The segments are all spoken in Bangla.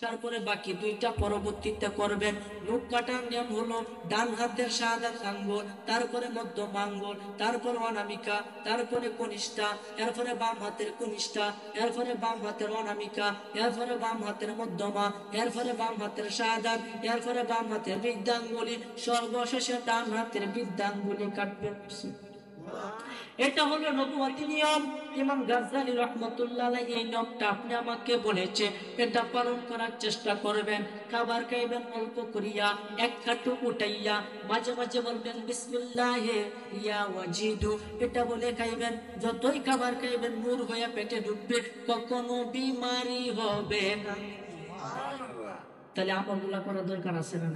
তারপরে বাকি দুইটা পরবর্তীতে করবেন। মুখ কাটার নিয়ম হলো ডান হাতের শাহাদাত আঙ্গুল, তারপরে মধ্যম আঙ্গুল, তারপর অনামিকা, তারপরে কনিষ্ঠা, এরপরে বাম হাতের কনিষ্ঠা, এরপরে বাম হাতের অনামিকা, এরপরে বাম হাতের মধ্যমা, এরপরে বাম হাতের শাহাদাত, এরপরে বাম হাতের বৃদ্ধাঙ্গুলি, সর্বশেষে ডান হাতের বৃদ্ধাঙ্গুলি কাটবেন। এটা হলো নবুয়তি নিয়ম। ইমাম গাজ্জালী রাহমাতুল্লাহ আলাইহি এই নিয়মটা আপনি আমাকে বলেছে, এটা পালন করার চেষ্টা করবেন। খাবার খাইবেন অল্প করিয়া, এক কাটু উঠাইয়া, মাঝে মাঝে বলবেন বিসমিল্লাহে ইয়া ওয়াজিদু, এটা বলে খাইবেন। যতই খাবার খাইবেন নূর হয়ে পেটে ঢুকবে, কখনো বিমারি হবে না। তাহলে আমলগুলা করার দরকার আছে না?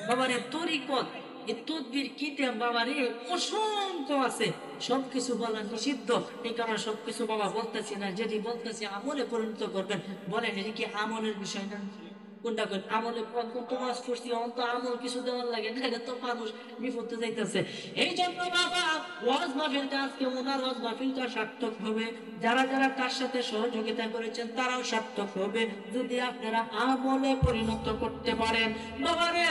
বাবারে তরিকত এই তদবির কিতাব বাবারে অসংখ্য আছে, সবকিছু বলা নিষিদ্ধ, এই কারণে সবকিছু বাবা বলতেছি না। যেটি বলতেছি আমলে পরিণত করবেন। বলেন এটা কি আমলের বিষয় না? কোনটা কোন আমলে তোমার করছি অন্ত আমল কিছু দেওয়ার লাগে না, এটা তো মানুষ বিপদে যাইতেছে। এই জন্য বাবা ওয়াজ মাহফিলটা আজকে ওনার ওয়াজ মাহফিলটা সার্থক হবে, যারা যারা তার সাথে সহযোগিতা করেছেন তারাও সার্থক হবে যদি আপনারা আমলে পরিণত করতে পারেন। বাবারে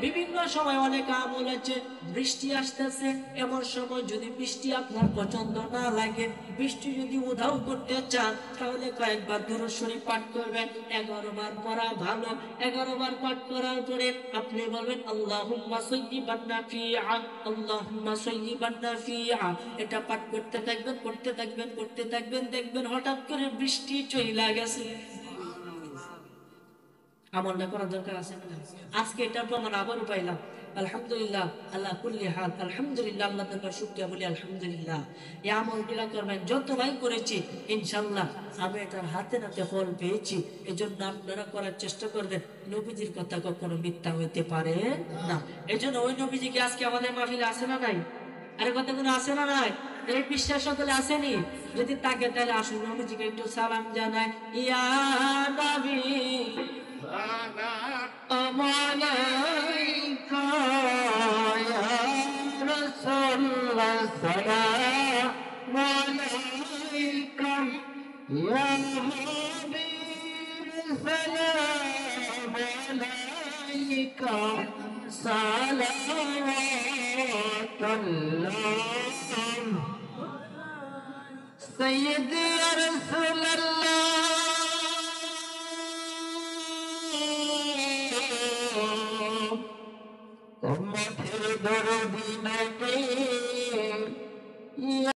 বিভিন্ন সময় অনেক আমল আছে, বৃষ্টি আসতেছে, এমন সময় যদি বৃষ্টি আপনার পছন্দ না লাগে, বৃষ্টি যদি উধাও করতে চান, তাহলে কয়েকবার দুরূদ শরীফ পাঠ করবেন। 11 বার পড়া ভালো। 11 বার পাঠ করার পরে আপনি বলবেন আল্লাহুম্মা সাইয়্যিবান নাফিআ, আল্লাহুম্মা সাইয়্যিবান নাফিআ। এটা পাঠ করতে থাকবেন, করতে থাকবেন, করতে থাকবেন, দেখবেন হঠাৎ করে বৃষ্টি চইলা গেছে। আমলটা করার দরকার আছে না? আজকে এটার প্রমাণ আবারও পাইলাম। আলহামদুলিল্লাহ, আল্লাহ কুল্লি হাল, আলহামদুলিল্লাহ, আল্লাহ তাআলার শুকরিয়া বলি আলহামদুলিল্লাহ। এই আমলগুলা করবেন, যতবার করেছি ইনশাআল্লাহ আমি এটার হাতে নাতে ফল পেয়েছি। এজন্য আপনারা করার চেষ্টা করবেন। নবীজির কথা কখনো মিথ্যা হইতে পারে না। এজন্য ওই নবীজি কি আজকে আমাদের মাহফিলে আছে না নাই? আরে কথা কোনো আছে না নাই? এই বিশ্বাস সকলে আসেনি? যদি তাকে তাহলে আসুন নবীজিকে একটু সালাম জানাই। ইয়া নবী سلام عليك يا رسول الله، سلام عليك يا حبيب، سلام عليك صلوات الله سيدي يا رسول الله। তোমার দরদিনে